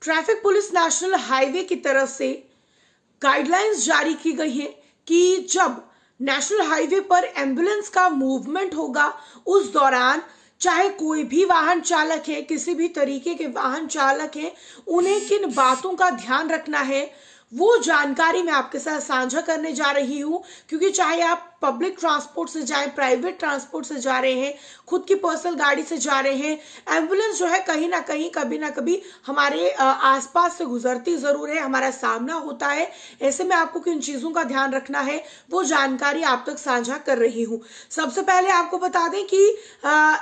Traffic police national highway की तरफ से गाइडलाइंस जारी की गई है कि जब नेशनल हाईवे पर एम्बुलेंस का मूवमेंट होगा उस दौरान चाहे कोई भी वाहन चालक है, किसी भी तरीके के वाहन चालक है, उन्हें किन बातों का ध्यान रखना है वो जानकारी मैं आपके साथ साझा करने जा रही हूं। क्योंकि चाहे आप पब्लिक ट्रांसपोर्ट से जाएं, प्राइवेट ट्रांसपोर्ट से जा रहे हैं, खुद की पर्सनल गाड़ी से जा रहे हैं, एम्बुलेंस जो है कहीं ना कहीं कभी ना कभी हमारे आसपास से गुजरती जरूर है, हमारा सामना होता है। ऐसे में आपको किन चीजों का ध्यान रखना है वो जानकारी आप तक साझा कर रही हूं। सबसे पहले आपको बता दें कि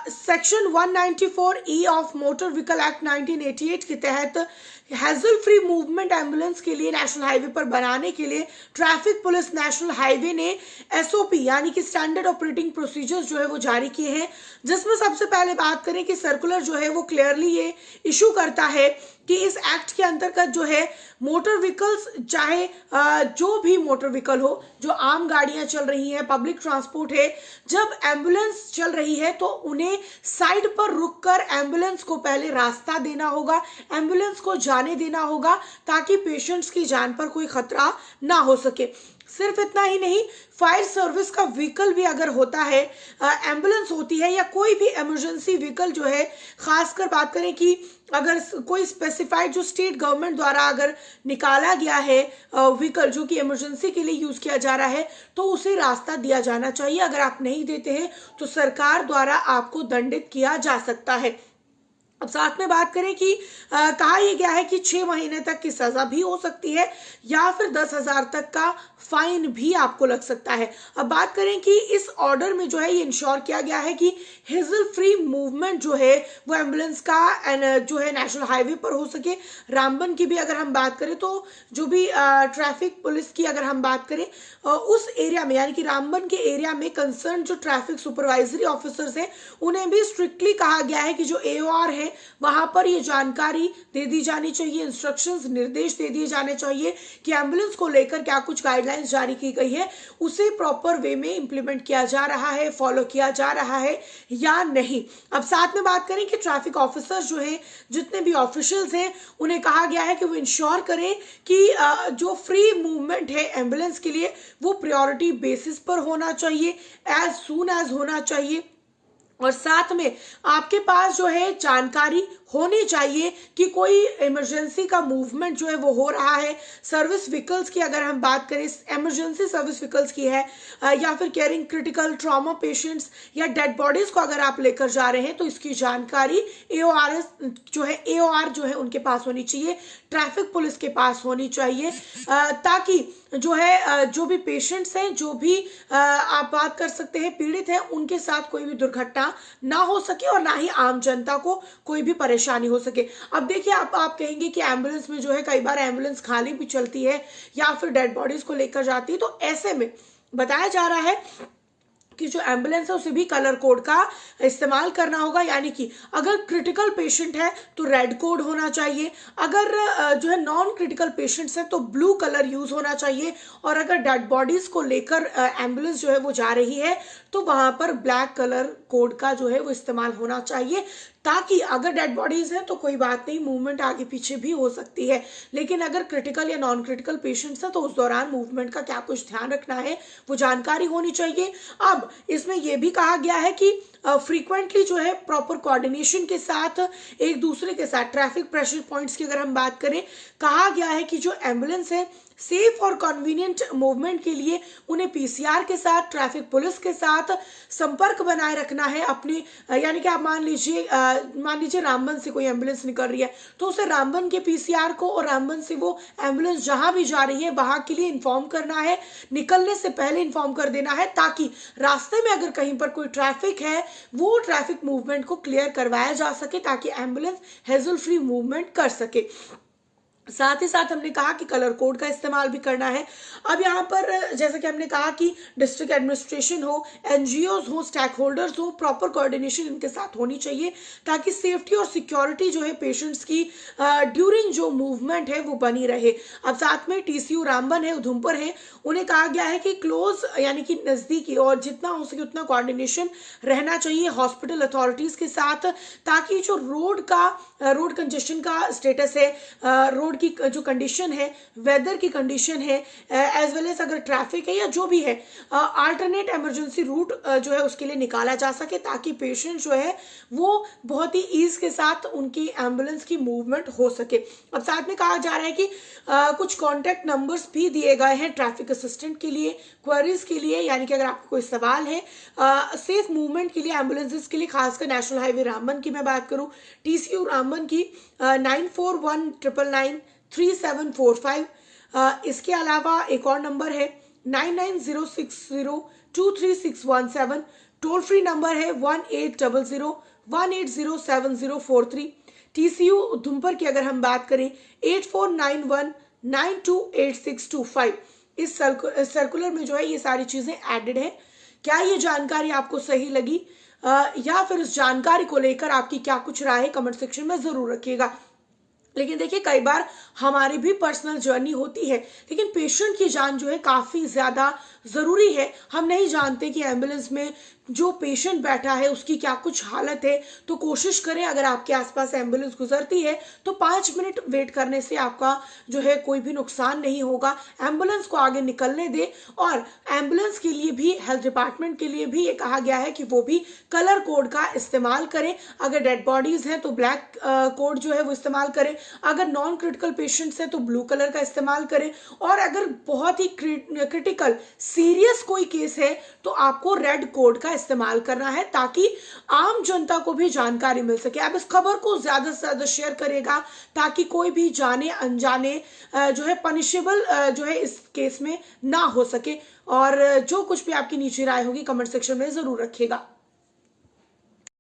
section 194E of motor vehicle act 1988 के तहत हैजल फ्री मूवमेंट एम्बुलेंस के लिए नेशनल हाईवे पर बनाने के लिए ट्रैफिक पुलिस नेशनल हाईवे ने एसओपी यानी कि स्टैंडर्ड ऑपरेटिंग प्रोसीजर्स जो है वो जारी किए हैं, जिसमें सबसे पहले बात करें कि सर्कुलर जो है वो क्लियरली ये इशू करता है कि इस एक्ट के अंतर्गत जो है मोटर व्हीकल्स, चाहे जो भी मोटर व्हीकल हो, जो आम गाड़ियां चल रही हैं, पब्लिक ट्रांसपोर्ट है, जब एम्बुलेंस चल रही है तो उन्हें साइड पर रुककर एम्बुलेंस को पहले रास्ता देना होगा, एम्बुलेंस को जाने देना होगा ताकि पेशेंट्स की जान पर कोई खतरा ना हो सके। सिर्फ इतना ही नहीं, फायर सर्विस का व्हीकल भी अगर होता है, एम्बुलेंस होती है या कोई भी इमरजेंसी व्हीकल जो है, खासकर बात करें कि अगर कोई स्पेसिफाइड जो स्टेट गवर्नमेंट द्वारा अगर निकाला गया है व्हीकल जो कि इमरजेंसी के लिए यूज किया जा रहा है तो उसे रास्ता दिया जाना चाहिए। अगर आप नहीं देते हैं तो सरकार द्वारा आपको दंडित किया जा सकता है। अब साथ में बात करें कि कहा यह गया है कि 6 महीने तक की सजा भी हो सकती है या फिर 10,000 तक का फाइन भी आपको लग सकता है। अब बात करें कि इस ऑर्डर में जो है ये इंश्योर किया गया है कि हेजल फ्री मूवमेंट जो है वो एम्बुलेंस का जो है नेशनल हाईवे पर हो सके। रामबन की भी अगर हम बात करें तो जो भी ट्रैफिक पुलिस की अगर हम बात करें उस एरिया में यानी कि रामबन के एरिया में कंसर्न जो ट्रैफिक सुपरवाइजरी ऑफिसर्स हैं उन्हें भी स्ट्रिक्टली कहा गया है कि जो एओआर है वहां पर ये जानकारी दे दी जानी चाहिए, इंस्ट्रक्शंस, निर्देश दे दिए जाने चाहिए कि एम्बुलेंस को लेकर क्या कुछ गाइडलाइंस जारी की गई है उसे प्रॉपर वे में इंप्लीमेंट किया जा रहा है, फॉलो किया जा रहा है या नहीं। अब साथ में बात करें कि ट्रैफिक ऑफिसर्स जो है, जितने भी ऑफिशियल्स हैं, उन्हें कहा गया है कि वो इंश्योर करें कि जो फ्री मूवमेंट है एम्बुलेंस के लिए वो प्रायोरिटी बेसिस पर होना चाहिए, एज सून एज होना चाहिए। और साथ में आपके पास जो है जानकारी होनी चाहिए कि कोई इमरजेंसी का मूवमेंट जो है वो हो रहा है। सर्विस व्हीकल्स की अगर हम बात करें, इमरजेंसी सर्विस व्हीकल्स की है या फिर केयरिंग क्रिटिकल ट्रॉमा पेशेंट्स या डेड बॉडीज को अगर आप लेकर जा रहे हैं तो इसकी जानकारी एओआर जो है उनके पास होनी चाहिए, ट्रैफिक पुलिस के पास होनी चाहिए, ताकि जो है जो भी पेशेंट्स हैं, जो भी आप बात कर सकते हैं पीड़ित हैं, उनके साथ कोई भी दुर्घटना ना हो सके और ना ही आम जनता को कोई भी परेशानी हो सके। अब देखिए, आप कहेंगे कि एम्बुलेंस में जो है कई बार एम्बुलेंस खाली भी चलती है या फिर डेड बॉडीज को लेकर जाती है, तो ऐसे में बताया जा रहा है कि जो एम्बुलेंस है उसे भी कलर कोड का इस्तेमाल करना होगा। यानी कि अगर क्रिटिकल पेशेंट है तो रेड कोड होना चाहिए, अगर जो है नॉन क्रिटिकल पेशेंट्स हैं तो ब्लू कलर यूज होना चाहिए, और अगर डेड बॉडीज को लेकर एम्बुलेंस जो है वो जा रही है तो वहां पर ब्लैक कलर कोड का जो है वो इस्तेमाल होना चाहिए, ताकि अगर डेड बॉडीज हैं तो कोई बात नहीं, मूवमेंट आगे पीछे भी हो सकती है, लेकिन अगर क्रिटिकल या नॉन क्रिटिकल पेशेंट्स हैं तो उस दौरान मूवमेंट का क्या कुछ ध्यान रखना है वो जानकारी होनी चाहिए। अब इसमें यह भी कहा गया है कि फ्रीक्वेंटली जो है प्रॉपर कोऑर्डिनेशन के साथ एक दूसरे के साथ ट्रैफिक प्रेशर पॉइंट्स की अगर हम बात करें, कहा गया है कि जो एम्बुलेंस है सेफ और कन्वीनियंट मूवमेंट के लिए उन्हें पीसीआर के साथ, ट्रैफिक पुलिस के साथ संपर्क बनाए रखना है अपनी। यानी कि आप मान लीजिए रामबन से कोई एम्बुलेंस निकल रही है तो उसे रामबन के पीसीआर को और रामबन से वो एम्बुलेंस जहां भी जा रही है वहां के लिए इन्फॉर्म करना है, निकलने से पहले इन्फॉर्म कर देना है, ताकि रास्ते में अगर कहीं पर कोई ट्रैफिक है वो ट्रैफिक मूवमेंट को क्लियर करवाया जा सके, ताकि एम्बुलेंस हेजल फ्री मूवमेंट कर सके। साथ ही साथ हमने कहा कि कलर कोड का इस्तेमाल भी करना है। अब यहाँ पर जैसा कि हमने कहा कि डिस्ट्रिक्ट एडमिनिस्ट्रेशन हो, एनजीओज हो, स्टेक होल्डर्स हो, प्रॉपर कोऑर्डिनेशन इनके साथ होनी चाहिए ताकि सेफ्टी और सिक्योरिटी जो है पेशेंट्स की ड्यूरिंग जो मूवमेंट है वो बनी रहे। अब साथ में टीसीयू रामबन है, उधमपुर है, उन्हें कहा गया है कि क्लोज यानी कि नज़दीकी और जितना हो सके उतना कोऑर्डिनेशन रहना चाहिए हॉस्पिटल अथॉरिटीज़ के साथ, ताकि जो रोड कंजेशन का स्टेटस है, रोड की जो कंडीशन है, वेदर की कंडीशन है, एज वेल एज अगर ट्रैफिक है या जो भी है, अल्टरनेट इमरजेंसी रूट जो है उसके लिए निकाला जा सके ताकि पेशेंट जो है वो बहुत ही ईज के साथ उनकी एम्बुलेंस की मूवमेंट हो सके। अब साथ में कहा जा रहा है कि कुछ कॉन्टैक्ट नंबर्स भी दिए गए हैं ट्रैफिक असिस्टेंट के लिए, क्वेरीज के लिए, यानी कि अगर आपको कोई सवाल है सेफ मूवमेंट के लिए, एम्बुलेंसेज के लिए, खासकर नेशनल हाईवे रामबन की मैं बात करूं, टीसीयू रामबन की 9419993745। इसके अलावा एक और नंबर है 9906023617, टोल फ्री नंबर है 1800180704। टीसीयू उधमपुर की अगर हम बात करें 8491928625। इस सर्कुलर में जो है ये सारी चीजें एडेड है। क्या ये जानकारी आपको सही लगी या फिर इस जानकारी को लेकर आपकी क्या कुछ राय है, कमेंट सेक्शन में जरूर रखिएगा। लेकिन देखिए कई बार हमारी भी पर्सनल जर्नी होती है, लेकिन पेशेंट की जान जो है काफ़ी ज़्यादा ज़रूरी है। हम नहीं जानते कि एम्बुलेंस में जो पेशेंट बैठा है उसकी क्या कुछ हालत है, तो कोशिश करें अगर आपके आसपास एम्बुलेंस गुजरती है तो 5 मिनट वेट करने से आपका जो है कोई भी नुकसान नहीं होगा। एम्बुलेंस को आगे निकलने दें, और एम्बुलेंस के लिए भी, हेल्थ डिपार्टमेंट के लिए भी ये कहा गया है कि वो भी कलर कोड का इस्तेमाल करें। अगर डेड बॉडीज हैं तो ब्लैक कोड जो है वो इस्तेमाल करें, अगर नॉन क्रिटिकल पेशेंट्स हैं तो ब्लू कलर का इस्तेमाल करें, और अगर बहुत ही क्रिटिकल सीरियस कोई केस है तो आपको रेड कोड का इस्तेमाल करना है ताकि आम जनता को भी जानकारी मिल सके। आप इस खबर को ज्यादा से ज्यादा शेयर करेगा ताकि कोई भी जाने अनजाने जो है पनिशेबल जो है इस केस में ना हो सके। और जो कुछ भी आपकी निजी राय होगी कमेंट सेक्शन में जरूर रखिएगा।